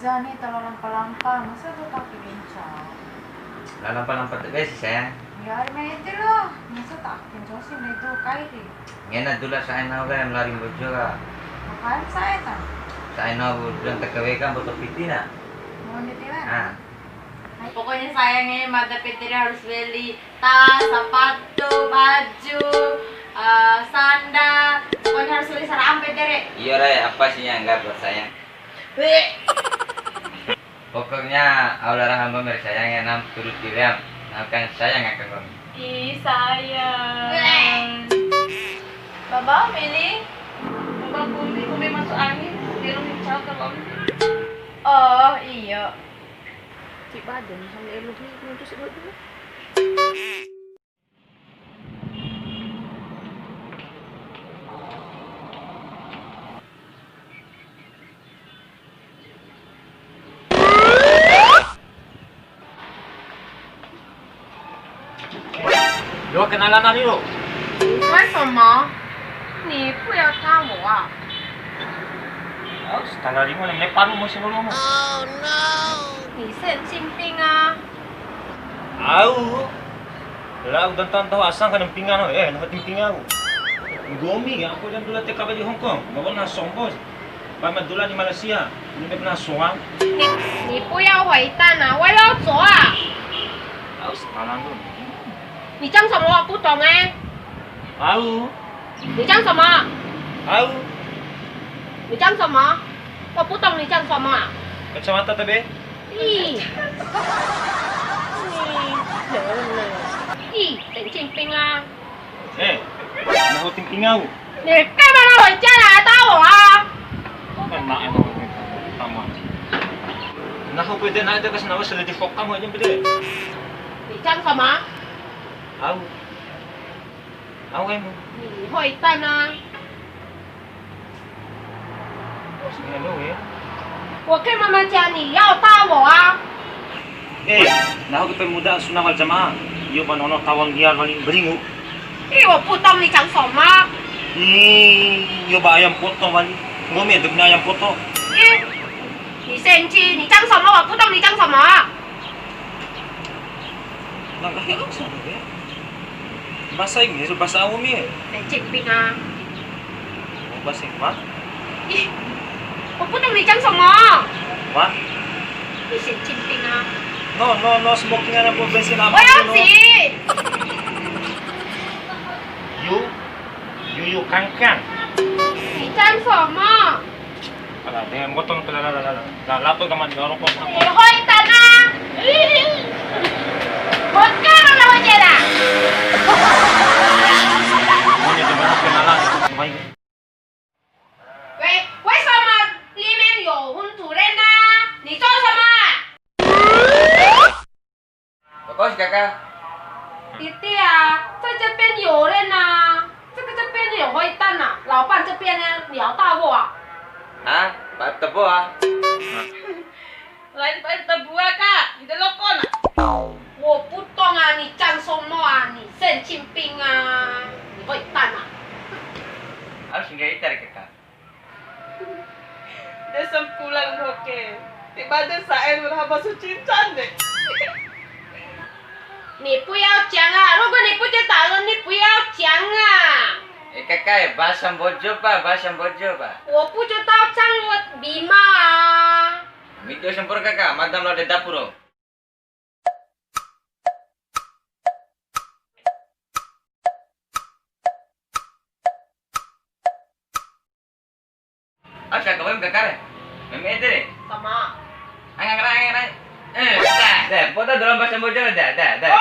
aja nih terlalu langka-langka, masa tuh kaki bincang? Lampa-lampa tuh guys saya. Ya medyo loh, masa tak bincang sih medyo kairi. Ngena dulu saya nawa yang lari bojo ka. Makan saya kan? Saya nawa bulan tekawekan botol pitina. Mau ditilan? Ah. Pokoknya sayangnya Mada Petri harus beli tas, sepatu, baju, sandal. Pokoknya harus beli sarang Petri. Iya Ray, apa sih yang enggak buat saya? Pokoknya Allah hamba bersayang yang nam turut diriam. Akan sayang akan kami. Ih sayang. Baba, Meli. Baba bumi masuk angin. Dirung hijau ke bawah. Oh iya. Cik badan sampai elok ni untuk sebut dulu. Yo, kenalan na rin yo. 为什么？你不要看我啊！ Tangali mo, may paru mo siguro mo. 你神经病啊！ Au. Wala, udah tahu asang ka ng pinga no. Nakating pinga ko. Gomi, ako dyan dula te kabali Hong Kong. Bawal na songbos. Pama dula di Malaysia. Hindi na songang. 你不要回蛋啊！我要走啊！ Au, talang ko. 你讲什么？我不懂哎！ Au. 你讲什么？ Au. 你讲什么？我不懂你讲什么啊！ Kacamata tabi. 咦！咦！神经病啊！ Nakating pinga ko. 你干嘛来我家来打我啊？ Kanain mo. Tama. Naku, pwede na ito kasi nawas sa lady folk ka mo. Yan pwede. 你讲什么？ Au. Au kayo mo. 你会蛋啊！ Sige, ano eh. 我跟妈妈讲你要打我啊！ Naku pa muda sunawal jamaah. Iyo ba nono tawang giyan maling beringu. 因为我不懂你讲什么。 Iyo ba ayam poto mali. Ngomong dug na ayam poto. 咦！你生气？你讲什么？我不懂你讲什么。 Nagkakilak sa ano eh. Basa yung niso basa ako mi eh. 神经病啊！ Basa yung ma? 咦！我不懂你讲什么。 Ma? 你神经病啊！ No, smoking na po bensin na 我要挤。 You kangkang. 你讲什么？ Ala, dengan gotong lato ka man garo ko. 你会蛋啊！我干了我姐的。 Ngunit di ba na kenalan sabay. 喂，为什么里面有温主任呢？你做什么？ Bakos kakak. 弟弟啊，在这边有人呐、这边有灰蛋呐、老板这边呢，你要打我啊？ Hah? Pak tebo ah. Lain tebu kak,你的 logo 呢？我不懂啊，你讲什么啊？你神经病啊！你灰蛋啊！ Harus enggak itar kakak. Dia sempulang hoke. Tiba-tiba saya berhamba sucincan deh. 你不要讲啊！如果你不知道了，你不要讲啊！ Kakak, basam bojo pak, basam bojo pak. 我不知道讲我礼貌啊！ Mito sempur kakak, madam lo di dapur lo. Asa kau kakak? Meme itu deh. 什么？ Angkat. Dah, foto dalam basam bojo dah. 哦